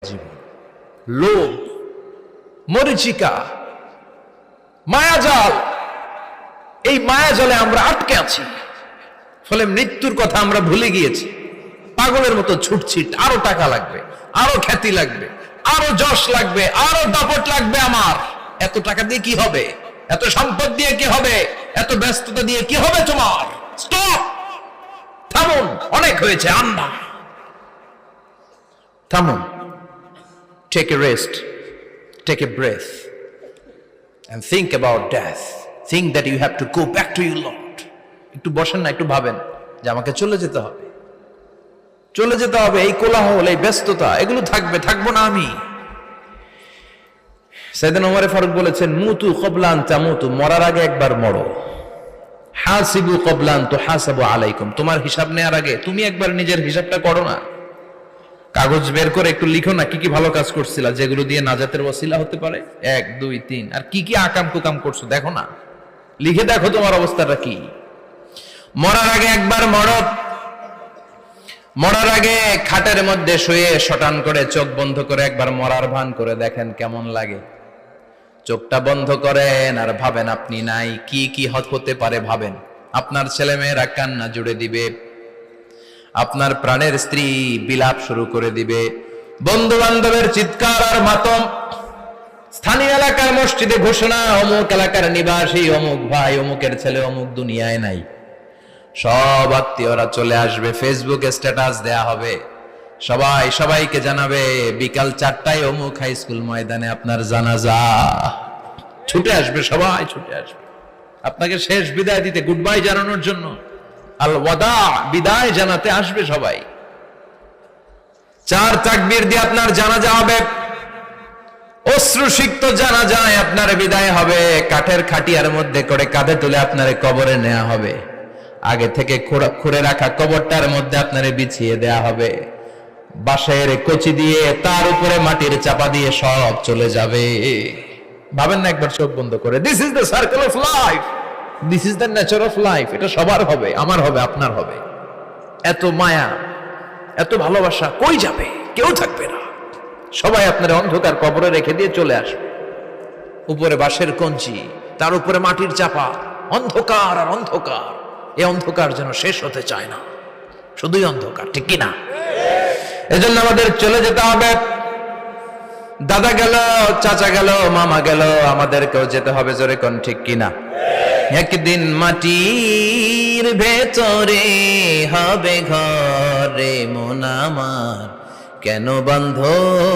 জীবন, লোভ, মরিচিকা, মায়াজাল, এই মায়াজালে আমরা আটকে আছি। ফলে মৃত্যুর কথা আমরা ভুলে গিয়েছি, পাগলের মতো ছুটছি। আরো টাকা লাগবে, আরো খ্যাতি লাগবে, আরো যশ লাগবে, আরো দাপট লাগবে। আমার এত টাকা দিয়ে কি হবে? এত সম্পদ দিয়ে কি হবে? এত ব্যস্ততা দিয়ে কি হবে? তোমার স্টপ, থামুন, অনেক হয়েছে। আন্না, থামুন। Take a rest, take a breath, and think about death. Think that you have to go back to your Lord. একটু বসেন না, একটু ভাবেন যে আমাকে চলে যেতে হবে, চলে যেতে হবে। এই কোলাহল, এই ব্যস্ততা, এগুলো থাকবে, থাকবো না আমি। সাইয়েদনা ওমর ফারুক বলেছেন, মুতু ক্বাবলা আন তামুতু, মরার আগে একবার মরো। হাসিবু ক্বাবলা আন তুহাসাবু আলাইকুম, তোমার হিসাব নেওয়ার আগে তুমি একবার নিজের হিসাবটা করো না। কাগজ বের করে একটু লিখো না, কি কি ভালো কাজ করছিলা, যেগুলো দিয়ে নাজাতের ওসিলা হতে পারে। 1 2 3, আর কি কি আকাম কুকাম করছো দেখো না, লিখে দেখো তোমার অবস্থাটা কি। মরার আগে একবার মরো। মরার আগে খাটের মধ্যে শুয়ে শটান করে চোখ বন্ধ করে একবার মরার ভান করে দেখেন কেমন লাগে। চোখটা বন্ধ করেন আর ভাবেন আপনি নাই, কি কি হতে পারে ভাবেন। আপনার ছেলে মেয়েরা কান্না জুড়ে দিবে, আপনার প্রাণের স্ত্রী বিলাপ শুরু করে দিবে, বন্ধু বান্ধবের চিৎকার আর মাতম, স্থানীয় এলাকার মসজিদে ঘোষণা, অমুক এলাকার নিবাসী অমুক ভাই অমুকের ছেলে অমুক দুনিয়ায় নাই। সব আত্মীয়রা চলে আসবে, ফেসবুকে স্ট্যাটাস দেয়া হবে, সবাই সবাইকে জানাবে বিকাল 4টায় অমুক হাই স্কুল ময়দানে আপনার জানাজা। ছুটে আসবে, সবাই ছুটে আসবে আপনাকে শেষ বিদায় দিতে, গুড বাই জানানোর জন্য, আল ওয়াদা, বিদায় জানাতে আসবে সবাই। 4 তাকবীর দিয়ে আপনার জানাজা হবে, অশ্রুসিক্ত জানাজায় আপনার বিদায় হবে। কাঠের খাটিয়ার মধ্যে করে কাঁধে তুলে আপনার কবরে নেওয়া হবে। আগে থেকে খুঁড়ে রাখা কবরটার মধ্যে আপনারে বিছিয়ে দেয়া হবে। বাঁশের কচি দিয়ে তার উপরে মাটির চাপা দিয়ে সব চলে যাবে। ভাবেন না একবার চোখ বন্ধ করে, this is the circle of life, this is the nature of life. এটা সবার হবে, আমার হবে, আপনার হবে। এত মায়া, এত ভালোবাসা কই যাবে? কেউ থাকবে না, সবাই আপনার অন্ধকার কবরে রেখে দিয়ে চলে আসবে। উপরে বাঁশের কঞ্চি, তার উপরে মাটির চাপা, অন্ধকার আর অন্ধকার। এই অন্ধকার যেন শেষ হতে চায় না, শুধুই অন্ধকার, ঠিক কিনা? এজন্য আমাদের চলে যেতে হবে। দাদা গেল, চাচা গেল, মামা গেল, আমাদেরকেও যেতে হবে, জোরে কোন ঠিক কিনা? একদিন মাটির ভেতরে হবে ঘরে মন আমার, কেন বন্ধ